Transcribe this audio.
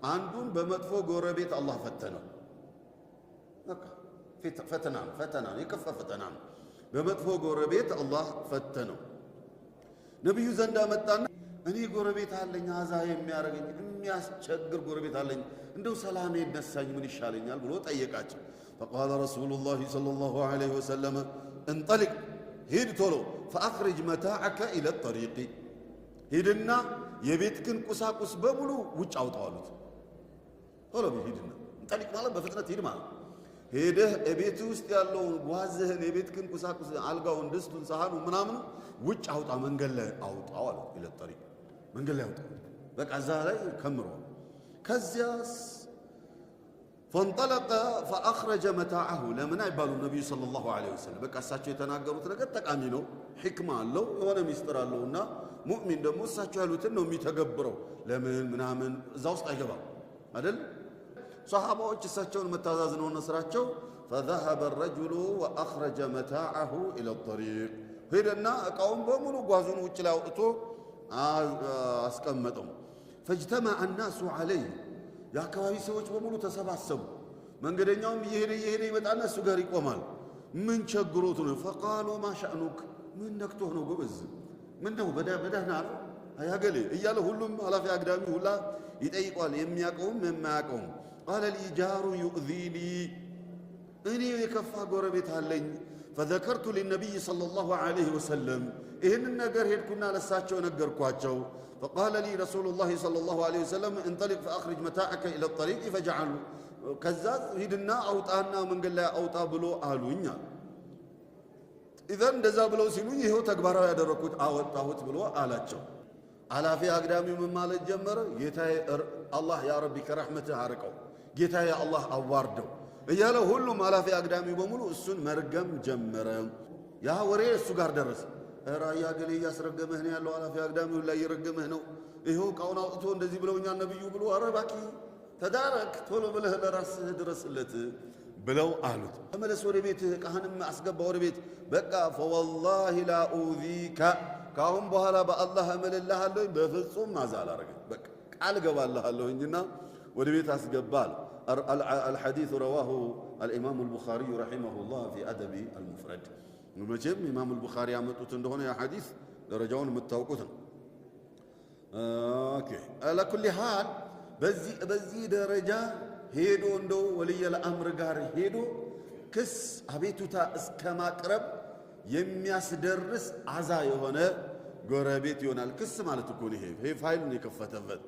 አንዱን በመጥፎ ጎረቤት አላህ ፈተነው። በቃ ፈተና የከፋ ፈተና ነው። በመጥፎ ጎረቤት አላህ ፈተነው። ነብዩ ዘንዳ መጣና እኔ ጎረቤት አለኝ አዛ የሚያረገኝ የሚያስቸግር ጎረቤት አለኝ፣ እንደው ሰላሜ ይነሳኝ ምን ይሻለኛል ብሎ ጠየቃቸው። فقال رسول الله صلى الله عليه وسلم انطلق ሂድ ቶሎ فأخرج متاعك إلى الطريق ሂድና የቤትክን ቁሳቁስ በሙሉ ውጭ አውጣው አሉት። ቶሎ ሂድና እንጠልቅ ማለት በፍጥነት ሂድ ማለት ሄደህ ቤት ውስጥ ያለውን ጓዝህን የቤትክን ቁሳቁስ አልጋውን፣ ድስቱን፣ ሳህኑ ምናምን ውጭ አውጣ፣ መንገድ ላይ አውጣው አሉት። إلى الطريق መንገድ ላይ አውጣው በቃ እዛ ላይ ከምሮ ከዚያስ فانطلق فأخرج متاعه ለምን አይባሉ ነብዩ ሰለላሁ ዐለይሂ ወሰለም በቃ እሳቸው የተናገሩት ነገር ጠቃሚ ነው፣ ሕክማ አለው፣ የሆነ ሚስጥር አለውና ሙእሚን ደግሞ እሳቸው ያሉትን ነው የሚተገብረው። ለምን ምናምን እዛ ውስጥ አይገባም አይደል? ሷሃባዎች እሳቸውን መታዘዝ ነው ስራቸው። فذهب الرجل وأخرج متاعه إلى الطريق ሄደና እቃውን በሙሉ ጓዙን ውጭ ላይ አውጥቶ አስቀመጠው። فاجتمع الناس عليه የአካባቢ ሰዎች በሙሉ ተሰባሰቡ። መንገደኛውም እየሄደ ይመጣና እሱ ጋር ይቆማል። ምን ቸግሮት ነው? فقالوا ما شأنك ምን ነክቶህ ነው ጎበዝ? ምን ነው በደህና ነው አያገሌ እያለ ሁሉም ኃላፊ አግዳሚ ሁላ ይጠይቋል፣ የሚያቀውም የማያቀውም። قال الإيجار يؤذيني እኔ የከፋ ጎረቤት አለኝ። فذكرت للنبي صلى الله عليه وسلم ይህንን ነገር ሄድኩና ለሳቸው ነገርኳቸው። فقال لي رسول الله صلى الله عليه وسلم انطلق فأخرج متاعك إلى الطريق فجعلوا ከዛ ሂድና አውጣና መንገድ ላይ አውጣ ብሎ አሉኝ። ኢዘን እንደዛ ብለው ሲሉኝ ይሄው ተግባራዊ ያደረኩት አወጣሁት ብሎ አላቸው። አላፊ አግዳሚው ምን ማለት ጀመረ? ጌታዬ አላህ ያ ረቢ ከረሕመትህ አርቀው፣ ጌታዬ አላህ አዋርደው እያለ ሁሉም አላፊ አግዳሚው በሙሉ እሱን መርገም ጀመረ። ያ ወሬ እሱ ጋር ደረሰ። ራያ ገሌ እያስረገመህ ነው ያለው፣ አላፊ አግዳሚው ላይ እየረገመህ ነው፣ ይሄው እቃውን አውጥቶ እንደዚህ ብለውኛል ነብዩ ብሎ ኧረ እባክህ ተዳረክ ቶሎ ብለህ ለራስህ ድረስለት ብለው አሉት። ተመለስ ወደ ቤትህ፣ እቃህንም አስገባ ወደ ቤት። በቃ ፈወላሂ ላ ኡዚከ ካሁን በኋላ በአላህ እምልልሃለሁ በፍጹም ማዛ አላረገም፣ በቃ ቃል ገባልሃለሁኝና ወደ ቤት አስገባል። الحديث رواه الإمام البخاري رحمه الله في أدب المفرد መቼም ኢማም አልቡኻሪ ያመጡት እንደሆነ ያ ሐዲስ ደረጃውን የምታውቁት ነው። ኦኬ على كل حال በዚህ ደረጃ ሄዶ እንደው ወልየል አምር ጋር ሄዶ ክስ አቤቱታ እስከ ማቅረብ የሚያስደርስ አዛ የሆነ ጎረቤት ይሆናል። ክስ ማለት እኮ ነው ይሄ ፋይሉን የከፈተበት